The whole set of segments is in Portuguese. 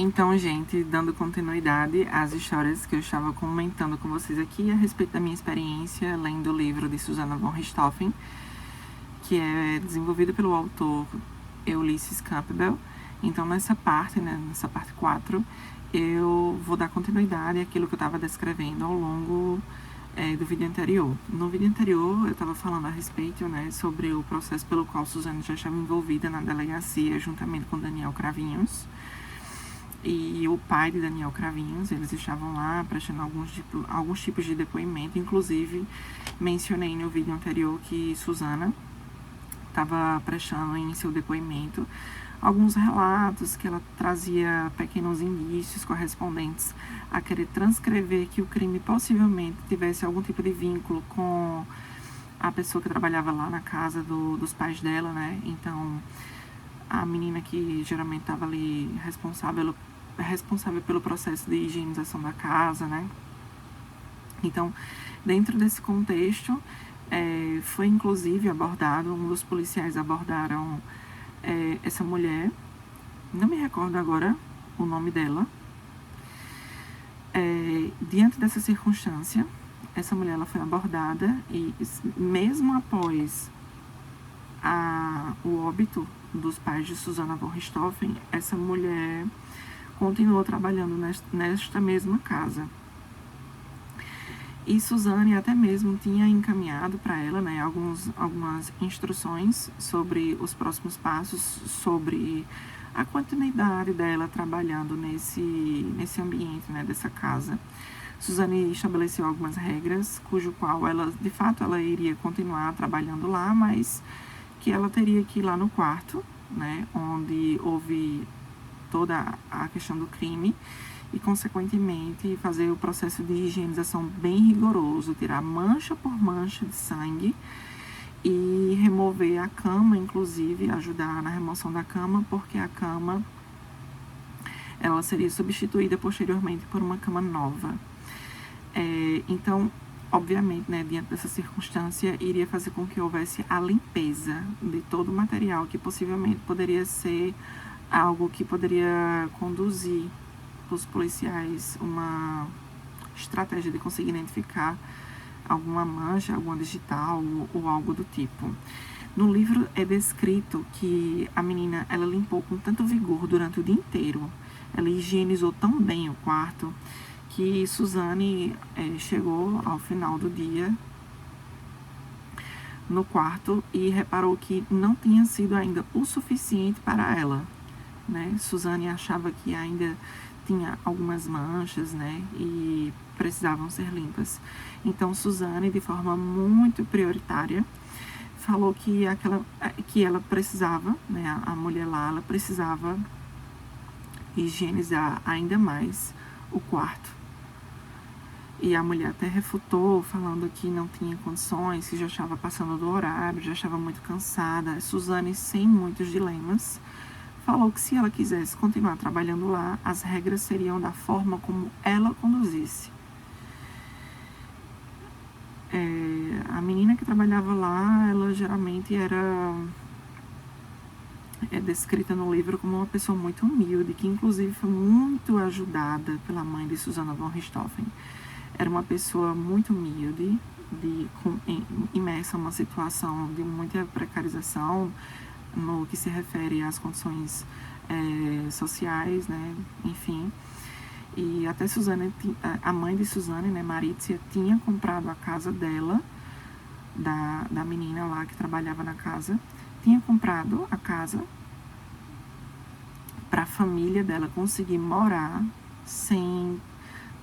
Então, gente, dando continuidade às histórias que eu estava comentando com vocês aqui a respeito da minha experiência lendo o livro de Susanna von Richthofen, que é desenvolvido pelo autor Ulysses Campbell. Então, nessa parte 4, eu vou dar continuidade àquilo que eu estava descrevendo ao longo do vídeo anterior. No vídeo anterior, eu estava falando a respeito, sobre o processo pelo qual Susanna já estava envolvida na delegacia, juntamente com Daniel Cravinhos. E o pai de Daniel Cravinhos, eles estavam lá prestando alguns tipos de depoimento. Inclusive, mencionei no vídeo anterior que Susanna estava prestando em seu depoimento alguns relatos que ela trazia pequenos indícios correspondentes a querer transcrever que o crime possivelmente tivesse algum tipo de vínculo com a pessoa que trabalhava lá na casa dos pais dela, né? Então, a menina que geralmente estava ali responsável pelo processo de higienização da casa, né? Então, dentro desse contexto, foi inclusive abordado, um dos policiais abordaram essa mulher, não me recordo agora o nome dela. Diante dessa circunstância, essa mulher ela foi abordada e mesmo após o óbito dos pais de Susanna von Richthofen, essa mulher continuou trabalhando nesta mesma casa. E Suzane até mesmo tinha encaminhado para ela, algumas instruções sobre os próximos passos, sobre a continuidade dela trabalhando nesse ambiente, dessa casa. Suzane estabeleceu algumas regras, cujo qual ela, de fato, ela iria continuar trabalhando lá, mas que ela teria que ir lá no quarto, onde houve toda a questão do crime, e, consequentemente, fazer o processo de higienização bem rigoroso, tirar mancha por mancha de sangue e remover a cama, inclusive, ajudar na remoção da cama, porque a cama ela seria substituída posteriormente por uma cama nova. Então, obviamente, diante dessa circunstância, iria fazer com que houvesse a limpeza de todo o material que possivelmente poderia ser algo que poderia conduzir os policiais uma estratégia de conseguir identificar alguma mancha, alguma digital ou algo do tipo. No livro é descrito que a menina ela limpou com tanto vigor durante o dia inteiro, ela higienizou tão bem o quarto, que Suzane chegou ao final do dia no quarto e reparou que não tinha sido ainda o suficiente para ela. Suzane achava que ainda tinha algumas manchas, e precisavam ser limpas. Então, Suzane, de forma muito prioritária, falou que ela precisava, a mulher lá, ela precisava higienizar ainda mais o quarto. E a mulher até refutou, falando que não tinha condições, que já estava passando do horário, já estava muito cansada. Suzane, sem muitos dilemas, falou que se ela quisesse continuar trabalhando lá, as regras seriam da forma como ela conduzisse. A menina que trabalhava lá, ela geralmente é descrita no livro como uma pessoa muito humilde, que inclusive foi muito ajudada pela mãe de Susanna von Richthofen. Era uma pessoa muito humilde, imersa em uma situação de muita precarização, no que se refere às condições sociais, enfim. E até Suzane, a mãe de Suzane, Marícia, tinha comprado a casa dela, da menina lá que trabalhava na casa, tinha comprado a casa para a família dela conseguir morar sem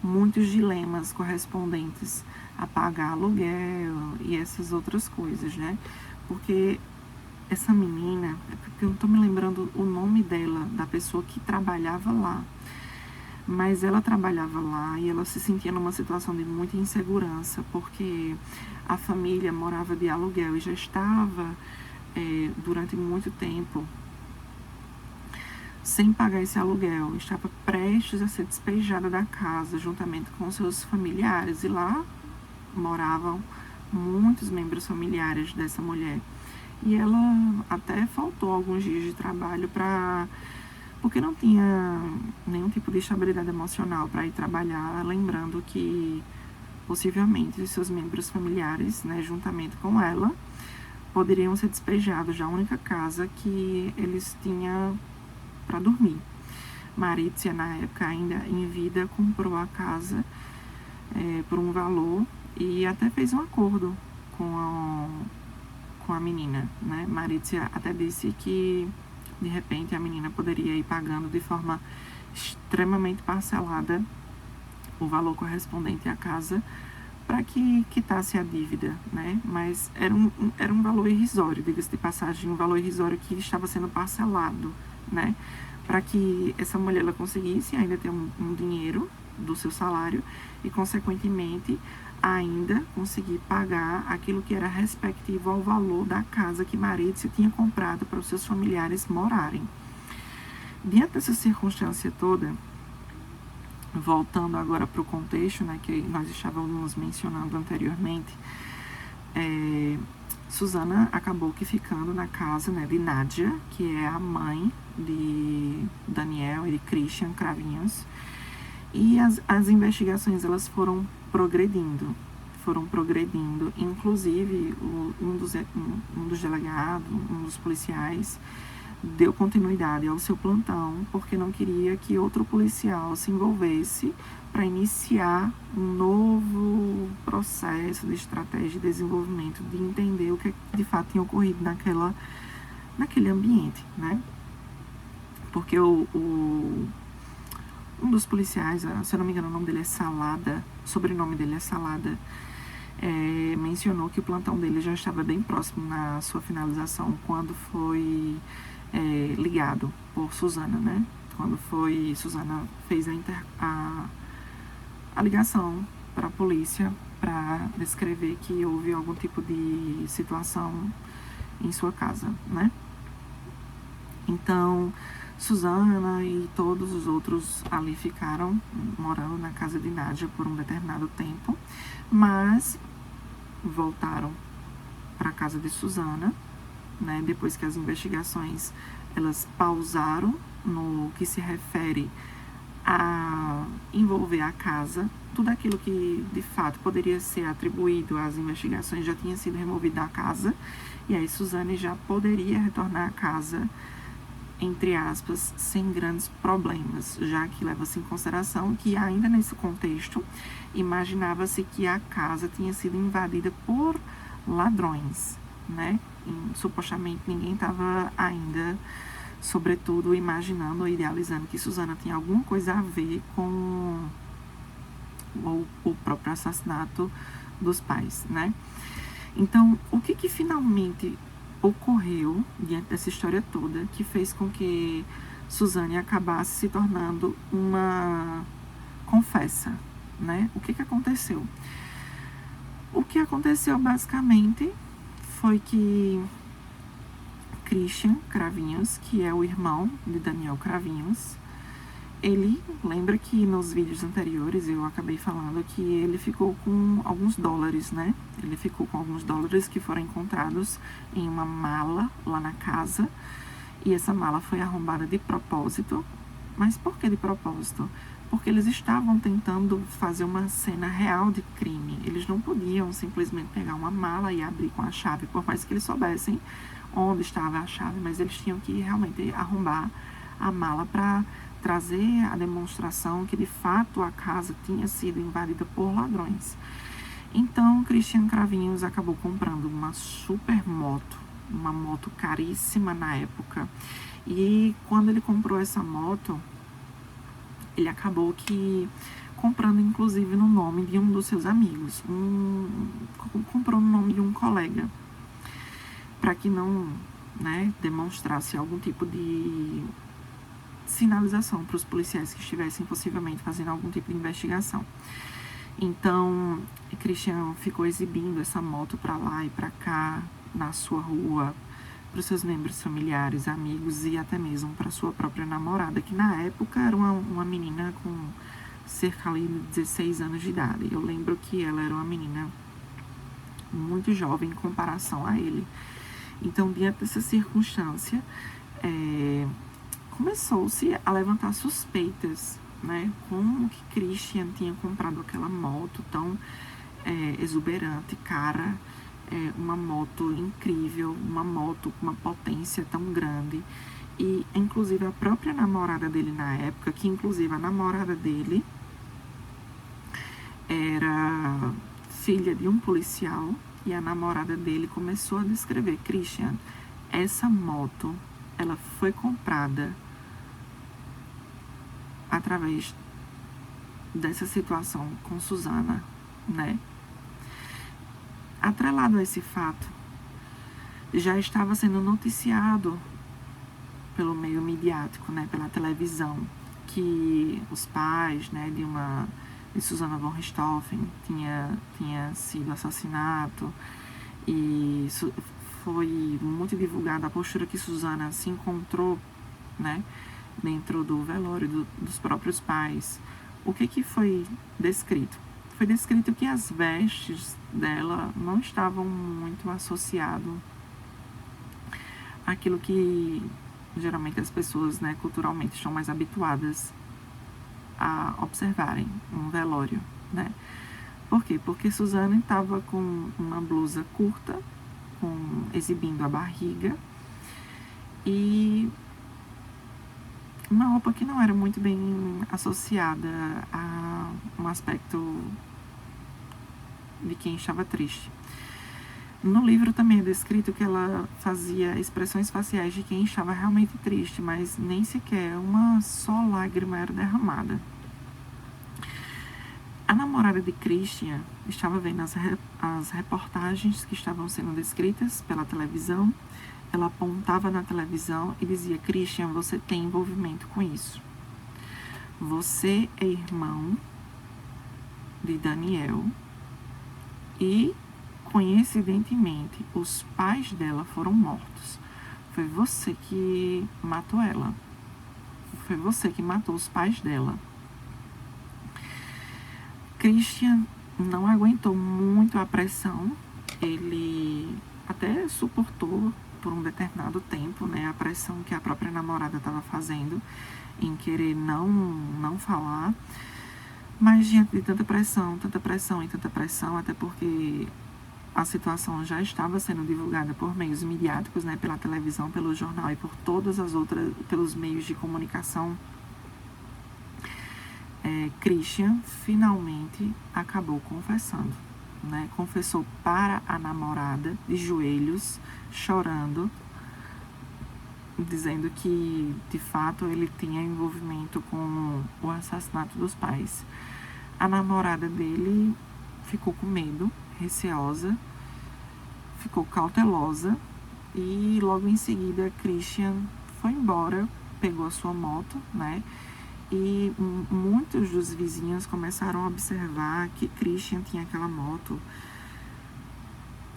muitos dilemas correspondentes a pagar aluguel e essas outras coisas, Porque essa menina, porque eu não estou me lembrando o nome dela, da pessoa que trabalhava lá, mas ela trabalhava lá e ela se sentia numa situação de muita insegurança, porque a família morava de aluguel e já estava, durante muito tempo, sem pagar esse aluguel, estava prestes a ser despejada da casa, juntamente com seus familiares, e lá moravam muitos membros familiares dessa mulher. E ela até faltou alguns dias de trabalho porque não tinha nenhum tipo de estabilidade emocional para ir trabalhar, lembrando que possivelmente os seus membros familiares, né, juntamente com ela, poderiam ser despejados da única casa que eles tinham para dormir. Marícia, na época ainda em vida, comprou a casa por um valor e até fez um acordo com a menina, né? Marícia até disse que de repente a menina poderia ir pagando de forma extremamente parcelada o valor correspondente à casa para que quitasse a dívida, né? Mas era um valor irrisório, diga-se de passagem, um valor irrisório que estava sendo parcelado, né? Para que essa mulher ela conseguisse ainda ter um dinheiro do seu salário e, consequentemente, ainda conseguir pagar aquilo que era respectivo ao valor da casa que Marícia tinha comprado para os seus familiares morarem. Diante dessa circunstância toda, voltando agora para o contexto, né, que nós estávamos mencionando anteriormente, Susana acabou que ficando na casa, né, de Nádia, que é a mãe de Daniel e de Christian Cravinhos, e as investigações elas foram progredindo, inclusive um dos delegados, um dos policiais, deu continuidade ao seu plantão, porque não queria que outro policial se envolvesse para iniciar um novo processo de estratégia de desenvolvimento, de entender o que de fato tinha ocorrido naquele ambiente, né? Porque um dos policiais, se eu não me engano, o nome dele é Salada, o sobrenome dele é Salada, mencionou que o plantão dele já estava bem próximo na sua finalização quando foi ligado por Susana, né? Quando Susana fez a ligação para a polícia para descrever que houve algum tipo de situação em sua casa, né? Então, Susana e todos os outros ali ficaram morando na casa de Nádia por um determinado tempo, mas voltaram para a casa de Susana, né, depois que as investigações elas pausaram no que se refere a envolver a casa. Tudo aquilo que de fato poderia ser atribuído às investigações já tinha sido removido da casa, e aí Suzane já poderia retornar à casa, entre aspas, sem grandes problemas, já que leva-se em consideração que ainda nesse contexto imaginava-se que a casa tinha sido invadida por ladrões, né? E, supostamente ninguém estava ainda, sobretudo, imaginando ou idealizando que Susana tinha alguma coisa a ver com o próprio assassinato dos pais, né? Então, o que finalmente ocorreu diante dessa história toda que fez com que Suzane acabasse se tornando uma confessa, né? O que aconteceu? O que aconteceu basicamente foi que Christian Cravinhos, que é o irmão de Daniel Cravinhos, ele lembra que nos vídeos anteriores eu acabei falando que ele ficou com alguns dólares, né? Ele ficou com alguns dólares que foram encontrados em uma mala lá na casa, e essa mala foi arrombada de propósito. Mas por que de propósito? Porque eles estavam tentando fazer uma cena real de crime. Eles não podiam simplesmente pegar uma mala e abrir com a chave, por mais que eles soubessem onde estava a chave, mas eles tinham que realmente arrombar a mala para trazer a demonstração que de fato a casa tinha sido invadida por ladrões. Então, Christian Cravinhos acabou comprando uma super moto, uma moto caríssima na época. E quando ele comprou essa moto, ele acabou que comprando inclusive no nome de um dos seus amigos, comprou no nome de um colega, para que não, né, demonstrasse algum tipo de sinalização para os policiais que estivessem possivelmente fazendo algum tipo de investigação. Então, Christian ficou exibindo essa moto para lá e para cá, na sua rua, para os seus membros familiares, amigos e até mesmo para sua própria namorada, que na época era uma menina com cerca ali de 16 anos de idade. Eu lembro que ela era uma menina muito jovem em comparação a ele. Então, diante dessa circunstância, começou-se a levantar suspeitas, né? Como que Christian tinha comprado aquela moto tão exuberante, cara, uma moto incrível, uma moto com uma potência tão grande. E, inclusive, a própria namorada dele na época, que, inclusive, a namorada dele era filha de um policial, e a namorada dele começou a descrever: Christian, essa moto, ela foi comprada através dessa situação com Susana, né? Atrelado a esse fato, já estava sendo noticiado pelo meio midiático, né, pela televisão, que os pais, né, de Susana von Richthofen tinha sido assassinado, e foi muito divulgada a postura que Susana se encontrou, né, dentro do velório dos próprios pais. O que foi descrito? Foi descrito que as vestes dela não estavam muito associado àquilo que geralmente as pessoas, né, culturalmente estão mais habituadas a observarem um velório, né? Por quê? Porque Susana estava com uma blusa curta, exibindo a barriga, e uma roupa que não era muito bem associada a um aspecto de quem estava triste. No livro também é descrito que ela fazia expressões faciais de quem estava realmente triste, mas nem sequer uma só lágrima era derramada. A namorada de Christian estava vendo as reportagens que estavam sendo descritas pela televisão. Ela apontava na televisão e dizia: Christian, você tem envolvimento com isso. Você é irmão de Daniel e, coincidentemente, os pais dela foram mortos. Foi você que matou ela. Foi você que matou os pais dela. Christian não aguentou muito a pressão. Ele até suportou por um determinado tempo, né, a pressão que a própria namorada estava fazendo em querer não falar. Mas diante de tanta pressão, até porque a situação já estava sendo divulgada por meios midiáticos, né, pela televisão, pelo jornal e por todas as outras, pelos meios de comunicação, Christian finalmente acabou confessando, né? Confessou para a namorada, de joelhos, chorando, dizendo que, de fato, ele tinha envolvimento com o assassinato dos pais. A namorada dele ficou com medo, receosa, ficou cautelosa, e logo em seguida Christian foi embora, pegou a sua moto, né? E muitos dos vizinhos começaram a observar que Christian tinha aquela moto.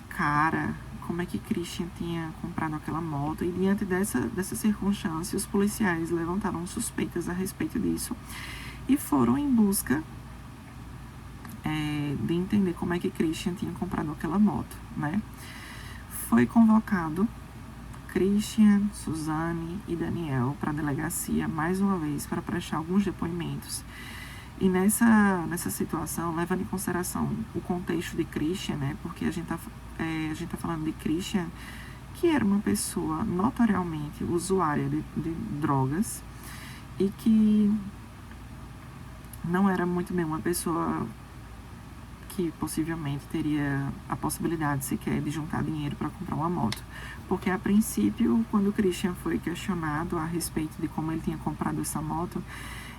Cara, como é que Christian tinha comprado aquela moto? E diante dessa circunstância, os policiais levantaram suspeitas a respeito disso e foram em busca de entender como é que Christian tinha comprado aquela moto, né? Foi convocado Christian, Suzane e Daniel para a delegacia mais uma vez para prestar alguns depoimentos. E nessa situação, levando em consideração o contexto de Christian, né, porque a gente tá falando de Christian, que era uma pessoa notoriamente usuária de drogas e que não era muito bem uma pessoa que possivelmente teria a possibilidade sequer de juntar dinheiro para comprar uma moto. Porque, a princípio, quando o Christian foi questionado a respeito de como ele tinha comprado essa moto,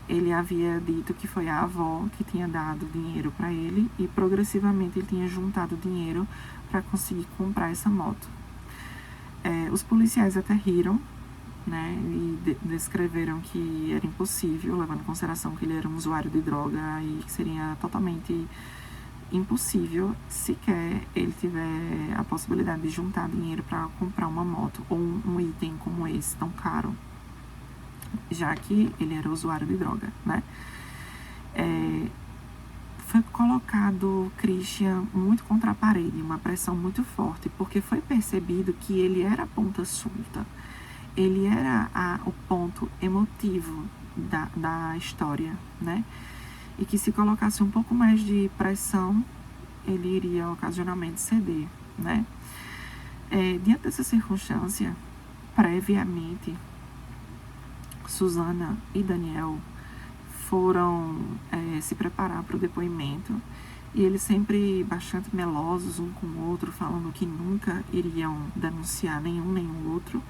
ele havia dito que foi a avó que tinha dado dinheiro para ele, e progressivamente ele tinha juntado dinheiro para conseguir comprar essa moto. Os policiais até riram, né, e descreveram que era impossível, levando em consideração que ele era um usuário de droga, e que seria totalmente impossível sequer ele tiver a possibilidade de juntar dinheiro para comprar uma moto ou um item como esse tão caro, já que ele era usuário de droga, né? Foi colocado Christian muito contra a parede, uma pressão muito forte, porque foi percebido que ele era ponta solta. ele era o ponto emotivo da história, né? E que se colocasse um pouco mais de pressão, ele iria ocasionalmente ceder, né? Diante dessa circunstância, previamente, Susana e Daniel foram se preparar para o depoimento, e eles sempre bastante melosos um com o outro, falando que nunca iriam denunciar nenhum nem o outro,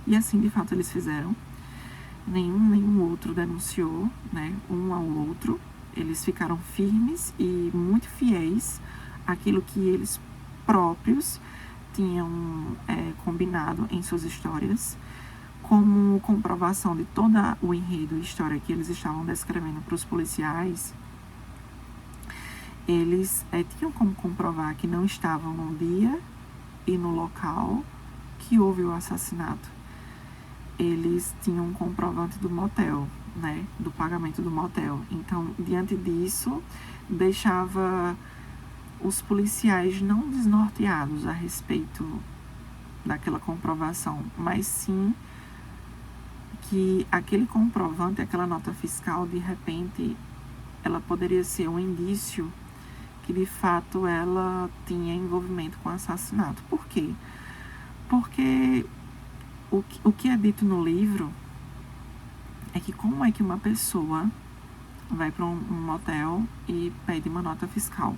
e assim de fato eles fizeram. Nenhum nem o outro denunciou, né, um ao outro. Eles ficaram firmes e muito fiéis àquilo que eles próprios tinham combinado em suas histórias, como comprovação de todo o enredo e história que eles estavam descrevendo para os policiais. Eles tinham como comprovar que não estavam no dia e no local que houve o assassinato. Eles tinham um comprovante do motel, né, do pagamento do motel. Então, diante disso, deixava os policiais não desnorteados a respeito daquela comprovação, mas sim que aquele comprovante, aquela nota fiscal, de repente, ela poderia ser um indício que de fato ela tinha envolvimento com assassinato. Por quê? Porque o que é dito no livro é que como é que uma pessoa vai para um motel e pede uma nota fiscal.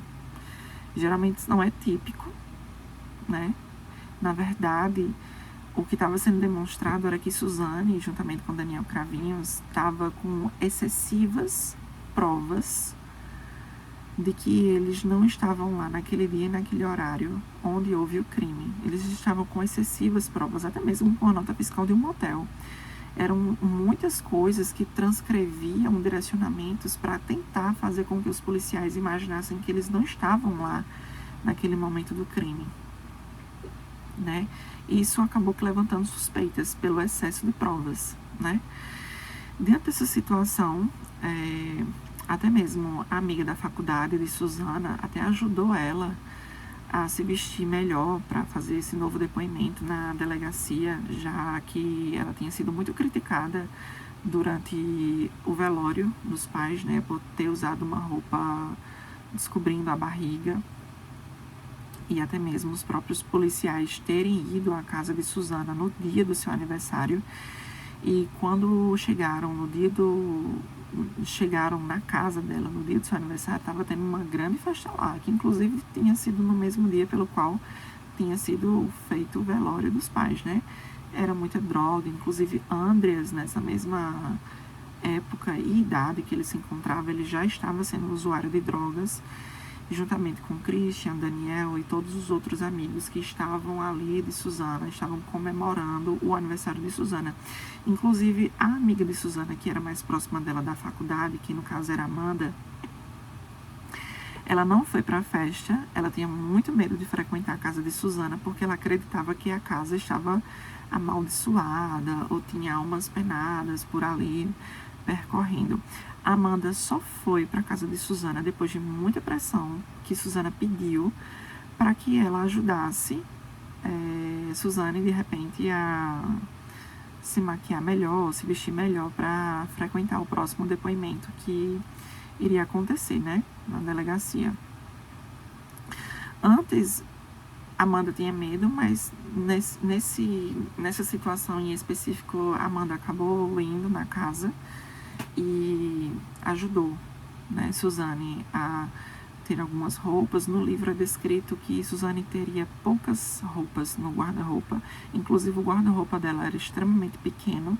Geralmente isso não é típico, né? Na verdade, o que estava sendo demonstrado era que Suzane, juntamente com Daniel Cravinhos, estava com excessivas provas de que eles não estavam lá naquele dia e naquele horário onde houve o crime. Eles estavam com excessivas provas, até mesmo com a nota fiscal de um motel. Eram muitas coisas que transcreviam direcionamentos para tentar fazer com que os policiais imaginassem que eles não estavam lá naquele momento do crime, né? E isso acabou levantando suspeitas pelo excesso de provas, né? Diante dessa situação, até mesmo a amiga da faculdade de Susana até ajudou ela a se vestir melhor para fazer esse novo depoimento na delegacia, já que ela tinha sido muito criticada durante o velório dos pais, né, por ter usado uma roupa descobrindo a barriga, e até mesmo os próprios policiais terem ido à casa de Susana no dia do seu aniversário. E quando chegaram na casa dela no dia do seu aniversário, estava tendo uma grande festa lá, que inclusive tinha sido no mesmo dia pelo qual tinha sido feito o velório dos pais, né? Era muita droga, inclusive Andreas, nessa mesma época e idade que ele se encontrava, ele já estava sendo usuário de drogas, juntamente com Christian, Daniel e todos os outros amigos que estavam ali de Susana, estavam comemorando o aniversário de Susana. Inclusive, a amiga de Susana, que era mais próxima dela da faculdade, que no caso era Amanda, ela não foi para a festa, ela tinha muito medo de frequentar a casa de Susana, porque ela acreditava que a casa estava amaldiçoada, ou tinha almas penadas por ali percorrendo. Amanda só foi para a casa de Susana depois de muita pressão que Susana pediu para que ela ajudasse Susana, de repente, a se maquiar melhor, se vestir melhor para frequentar o próximo depoimento que iria acontecer, né, na delegacia. Antes, Amanda tinha medo, mas nessa situação em específico, Amanda acabou indo na casa e ajudou, né, Suzane a ter algumas roupas. No livro é descrito que Suzane teria poucas roupas no guarda-roupa, inclusive o guarda-roupa dela era extremamente pequeno,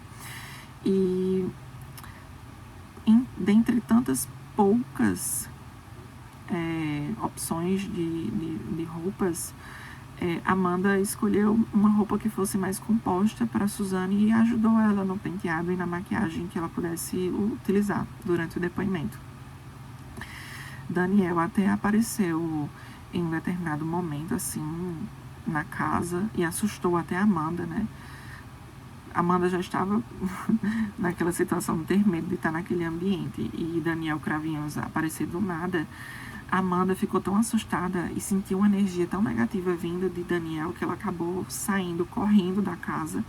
e dentre tantas poucas opções de roupas, Amanda escolheu uma roupa que fosse mais composta para Suzane e ajudou ela no penteado e na maquiagem que ela pudesse utilizar durante o depoimento. Daniel até apareceu em um determinado momento, assim, na casa e assustou até Amanda, né? Amanda já estava naquela situação de ter medo de estar naquele ambiente, e Daniel Cravinhos aparecer do nada. Amanda ficou tão assustada e sentiu uma energia tão negativa vinda de Daniel que ela acabou saindo, correndo da casa,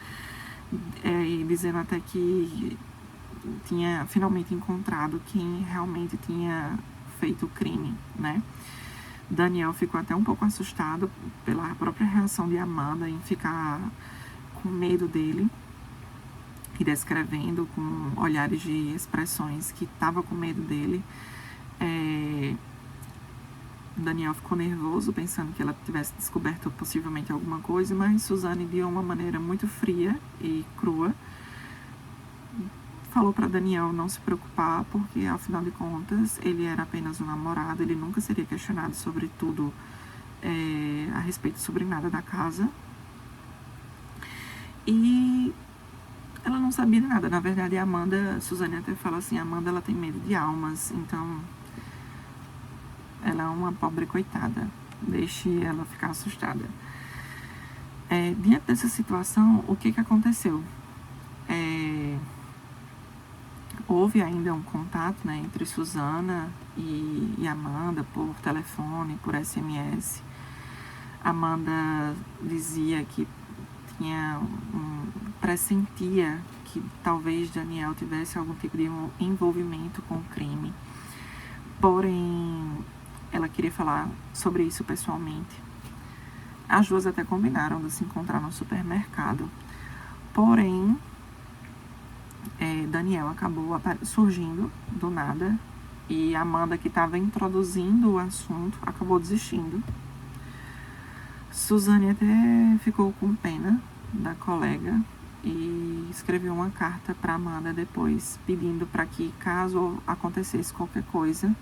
e dizendo até que tinha finalmente encontrado quem realmente tinha feito o crime, né? Daniel ficou até um pouco assustado pela própria reação de Amanda em ficar com medo dele e descrevendo com olhares de expressões que estava com medo dele. Daniel ficou nervoso, pensando que ela tivesse descoberto possivelmente alguma coisa, mas Suzane, de uma maneira muito fria e crua, falou para Daniel não se preocupar, porque afinal de contas ele era apenas um namorado, ele nunca seria questionado sobre tudo, a respeito sobre nada da casa. E ela não sabia nada. Na verdade, a Amanda, Suzane até fala assim, Amanda, ela tem medo de almas, então ela é uma pobre coitada, deixe ela ficar assustada. Diante dessa situação, o que aconteceu? Houve ainda um contato, né, entre Susana e Amanda por telefone, por SMS. Amanda dizia que pressentia que talvez Daniel tivesse algum tipo de envolvimento com o crime. Porém, ela queria falar sobre isso pessoalmente. As duas até combinaram de se encontrar no supermercado. Porém, Daniel acabou surgindo do nada e Amanda, que estava introduzindo o assunto, acabou desistindo. Suzane até ficou com pena da colega e escreveu uma carta para Amanda depois, pedindo para que, caso acontecesse qualquer coisa,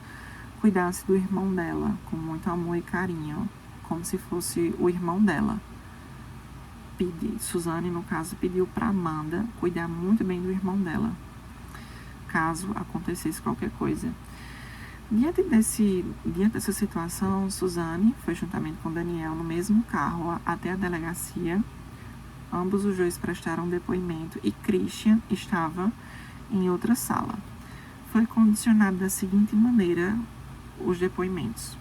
cuidasse do irmão dela com muito amor e carinho, como se fosse o irmão dela. Suzane, no caso, pediu para Amanda cuidar muito bem do irmão dela, caso acontecesse qualquer coisa. Diante dessa situação, Suzane foi juntamente com Daniel no mesmo carro até a delegacia. Ambos os dois prestaram depoimento e Christian estava em outra sala. Foi condicionado da seguinte maneira os depoimentos.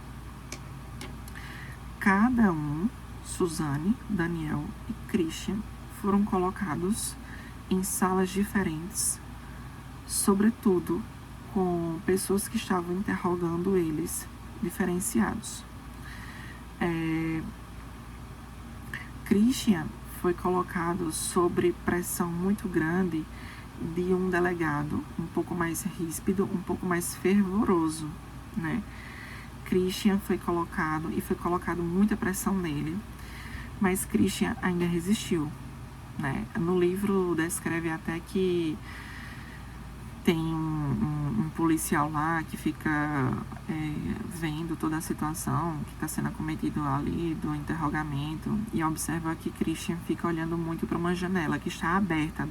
Cada um, Suzane, Daniel e Christian, foram colocados em salas diferentes, sobretudo com pessoas que estavam interrogando eles, diferenciados. Christian foi colocado sob pressão muito grande de um delegado um pouco mais ríspido, um pouco mais fervoroso, né? Christian foi colocado muita pressão nele, mas Christian ainda resistiu, né? No livro descreve até que tem um policial lá que fica vendo toda a situação que está sendo acometido ali do interrogamento e observa que Christian fica olhando muito para uma janela que está aberta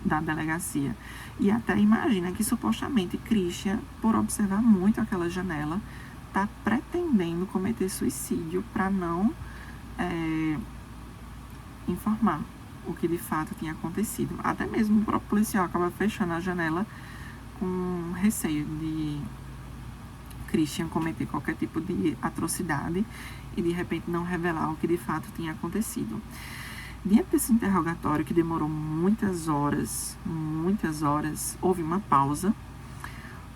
da delegacia. E até imagina que supostamente Christian, por observar muito aquela janela, está pretendendo cometer suicídio para não informar o que de fato tinha acontecido. Até mesmo o próprio policial acaba fechando a janela com receio de Christian cometer qualquer tipo de atrocidade e de repente não revelar o que de fato tinha acontecido. Diante desse interrogatório, que demorou muitas horas, houve uma pausa,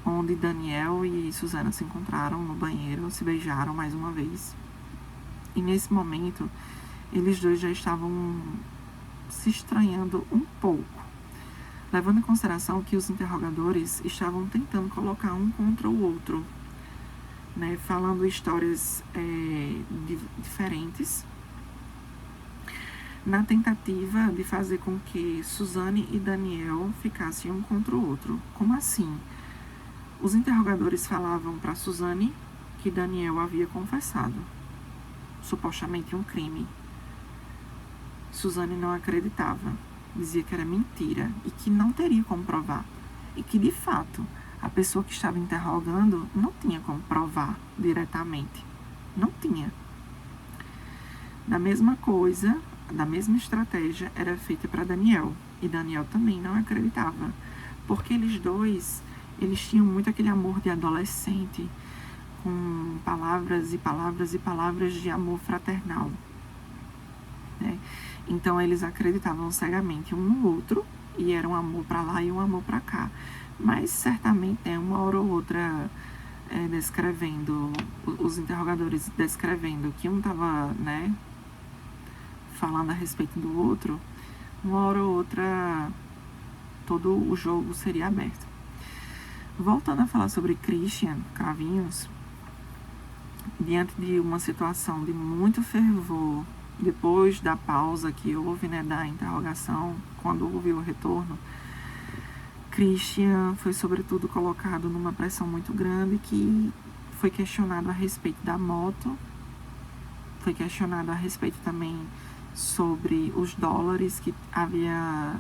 onde Daniel e Susana se encontraram no banheiro, se beijaram mais uma vez. E nesse momento, eles dois já estavam se estranhando um pouco, levando em consideração que os interrogadores estavam tentando colocar um contra o outro, né, falando histórias diferentes, na tentativa de fazer com que Suzane e Daniel ficassem um contra o outro. Como assim? Os interrogadores falavam para Suzane que Daniel havia confessado, supostamente um crime. Suzane não acreditava, dizia que era mentira e que não teria como provar. E que, de fato, a pessoa que estava interrogando não tinha como provar diretamente. Não tinha. Da mesma coisa, da mesma estratégia era feita para Daniel. E Daniel também não acreditava. Porque eles dois, eles tinham muito aquele amor de adolescente, com palavras e palavras e palavras de amor fraternal, né? Então eles acreditavam cegamente um no outro e era um amor para lá e um amor para cá. Mas certamente tem uma hora ou outra descrevendo, os interrogadores descrevendo que um estava, né, falando a respeito do outro, uma hora ou outra todo o jogo seria aberto. Voltando a falar sobre Christian Cravinhos, diante de uma situação de muito fervor, depois da pausa que houve, né, da interrogação, quando houve o retorno, Christian foi sobretudo colocado numa pressão muito grande, que foi questionado a respeito da moto, foi questionado a respeito também sobre os dólares que havia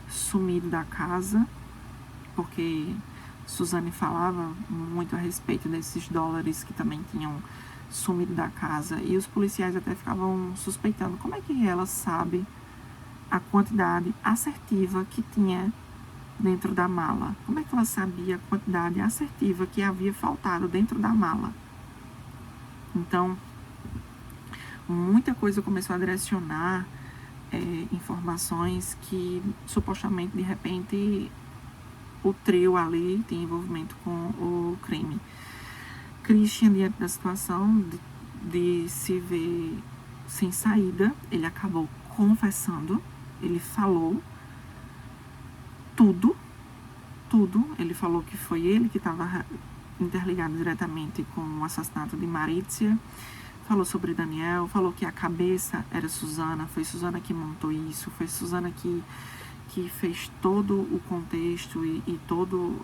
sumido da casa, porque Suzane falava muito a respeito desses dólares que também tinham sumido da casa, e os policiais até ficavam suspeitando como é que ela sabe a quantidade assertiva que tinha dentro da mala. Como é que ela sabia a quantidade assertiva que havia faltado dentro da mala? Então, muita coisa começou a direcionar informações que supostamente, de repente, o trio ali tem envolvimento com o crime. Christian, diante da situação de se ver sem saída, ele acabou confessando, ele falou tudo. Ele falou que foi ele que estava interligado diretamente com o assassinato de Marícia, falou sobre Daniel, falou que a cabeça era Suzana, foi Suzana que montou isso, foi Suzana que fez todo o contexto e todo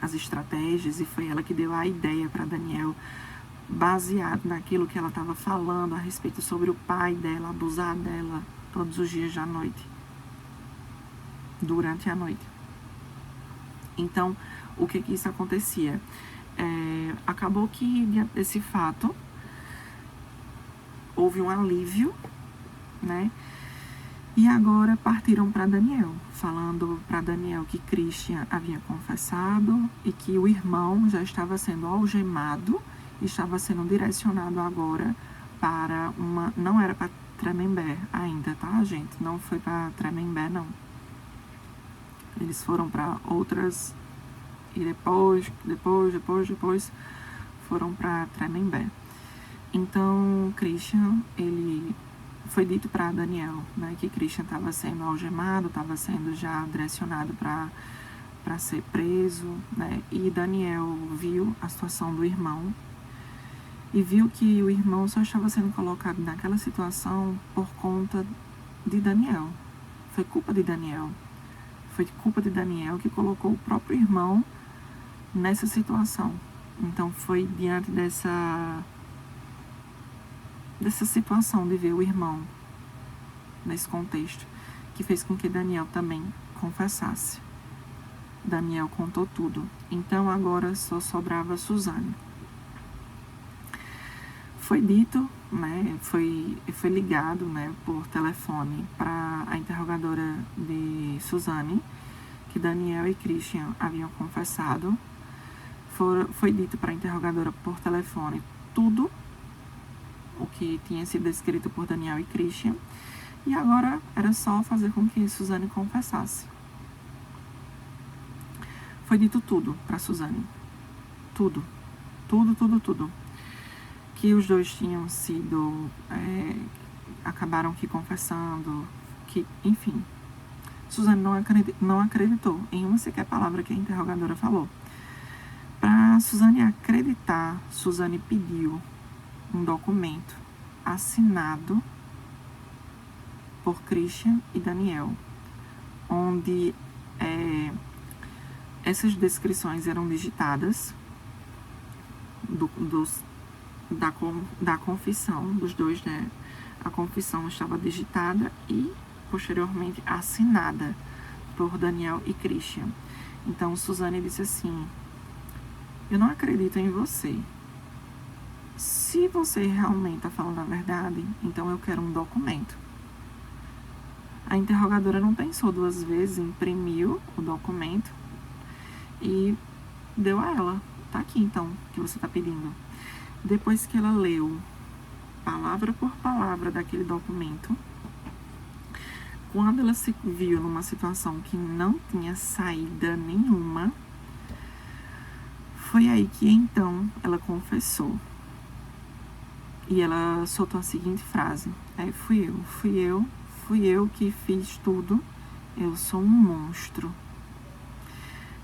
as estratégias, e foi ela que deu a ideia para Daniel, baseado naquilo que ela estava falando a respeito sobre o pai dela, abusar dela todos os dias da noite, durante a noite. Então, o que isso acontecia? Acabou que, diante desse fato, houve um alívio, né? E agora partiram para Daniel, falando para Daniel que Christian havia confessado e que o irmão já estava sendo algemado, estava sendo direcionado agora para uma... Não era para Tremembé ainda, tá, gente? Não foi para Tremembé, não. Eles foram para outras... E depois foram para Tremembé. Então, Christian, ele... Foi dito para Daniel, né, que Christian estava sendo algemado, estava sendo já direcionado para ser preso, né, e Daniel viu a situação do irmão e viu que o irmão só estava sendo colocado naquela situação por conta de Daniel. Foi culpa de Daniel. Foi culpa de Daniel que colocou o próprio irmão nessa situação. Então, foi diante dessa situação de ver o irmão nesse contexto que fez com que Daniel também confessasse. Daniel contou tudo. Então agora só sobrava Suzane. Foi dito, né, foi ligado, né, por telefone para a interrogadora de Suzane que Daniel e Christian haviam confessado. Foi dito para a interrogadora por telefone tudo o que tinha sido descrito por Daniel e Christian, e agora era só fazer com que Suzane confessasse. Foi dito tudo para Suzane. Tudo. Que os dois tinham sido... acabaram que confessando, que, enfim. Suzane não acreditou em uma sequer palavra que a interrogadora falou. Para Suzane acreditar, Suzane pediu um documento assinado por Christian e Daniel, onde essas descrições eram digitadas da confissão dos dois, né? A confissão estava digitada e posteriormente assinada por Daniel e Christian. Então Suzane disse assim: eu não acredito em você. Se você realmente está falando a verdade, então eu quero um documento. A interrogadora não pensou duas vezes, imprimiu o documento e deu a ela. Tá aqui então, que você está pedindo. Depois que ela leu palavra por palavra daquele documento. Quando ela se viu numa situação que não tinha saída nenhuma, foi aí que então ela confessou. E ela soltou a seguinte frase: fui eu que fiz tudo, eu sou um monstro.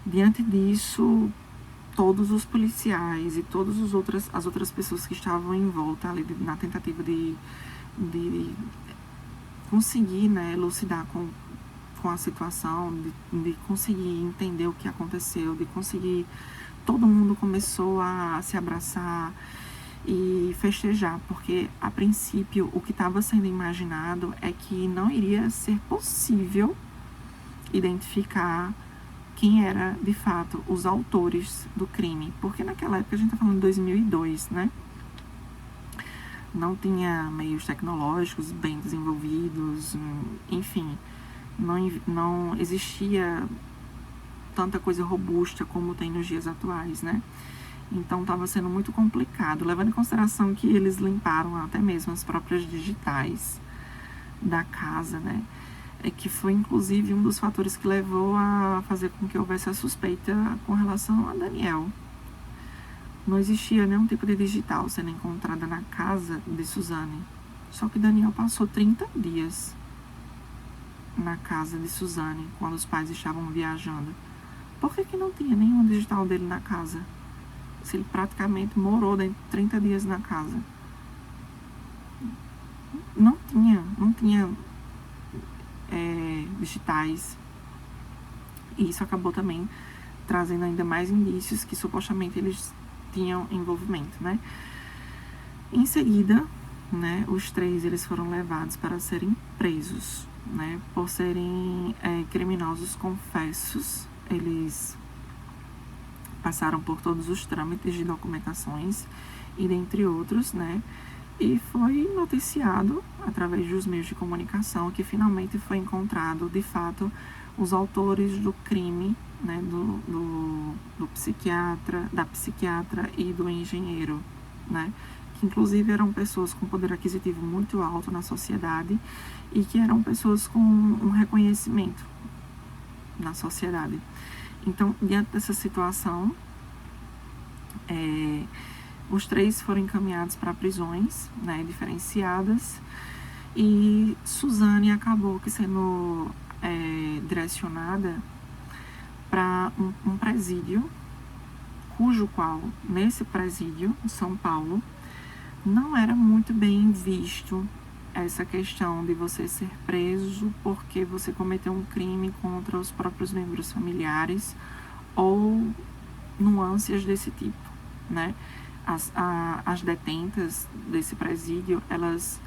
Diante disso, todos os policiais e todas as outras pessoas que estavam em volta ali na tentativa de conseguir, né, elucidar com a situação, de conseguir entender o que aconteceu, de conseguir... Todo mundo começou a se abraçar e festejar, porque a princípio o que estava sendo imaginado é que não iria ser possível identificar quem era de fato os autores do crime, porque naquela época a gente está falando de 2002, né? Não tinha meios tecnológicos bem desenvolvidos, enfim, não existia tanta coisa robusta como tem nos dias atuais, né? Então estava sendo muito complicado, levando em consideração que eles limparam até mesmo as próprias digitais da casa, né? Que foi inclusive um dos fatores que levou a fazer com que houvesse a suspeita com relação a Daniel. Não existia nenhum tipo de digital sendo encontrada na casa de Suzane. Só que Daniel passou 30 dias na casa de Suzane quando os pais estavam viajando. Por que não tinha nenhum digital dele na casa? Se ele praticamente morou 30 dias na casa. Não tinha digitais. E isso acabou também trazendo ainda mais indícios que supostamente eles tinham envolvimento, né? Em seguida, né, os 3 eles foram levados para serem presos, né, por serem criminosos confessos. Eles passaram por todos os trâmites de documentações e dentre outros, né, e foi noticiado através dos meios de comunicação que finalmente foi encontrado de fato os autores do crime, né, do psiquiatra, da psiquiatra e do engenheiro, né, que inclusive eram pessoas com poder aquisitivo muito alto na sociedade e que eram pessoas com um reconhecimento na sociedade. Então, diante dessa situação, os 3 foram encaminhados para prisões, né, diferenciadas, e Suzane acabou que sendo direcionada para um presídio, nesse presídio, em São Paulo, não era muito bem visto essa questão de você ser preso porque você cometeu um crime contra os próprios membros familiares ou nuances desse tipo, né? As detentas desse presídio, elas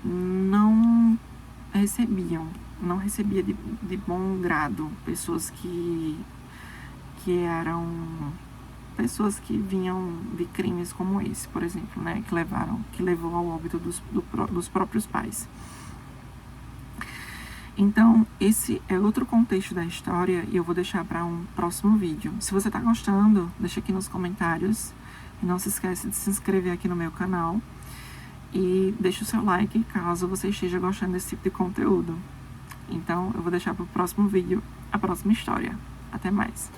não recebia de bom grado pessoas que eram pessoas que vinham de crimes como esse, por exemplo, né, que levou ao óbito dos próprios pais. Então, esse é outro contexto da história e eu vou deixar para um próximo vídeo. Se você está gostando, deixa aqui nos comentários e não se esquece de se inscrever aqui no meu canal e deixa o seu like caso você esteja gostando desse tipo de conteúdo. Então, eu vou deixar para o próximo vídeo a próxima história. Até mais!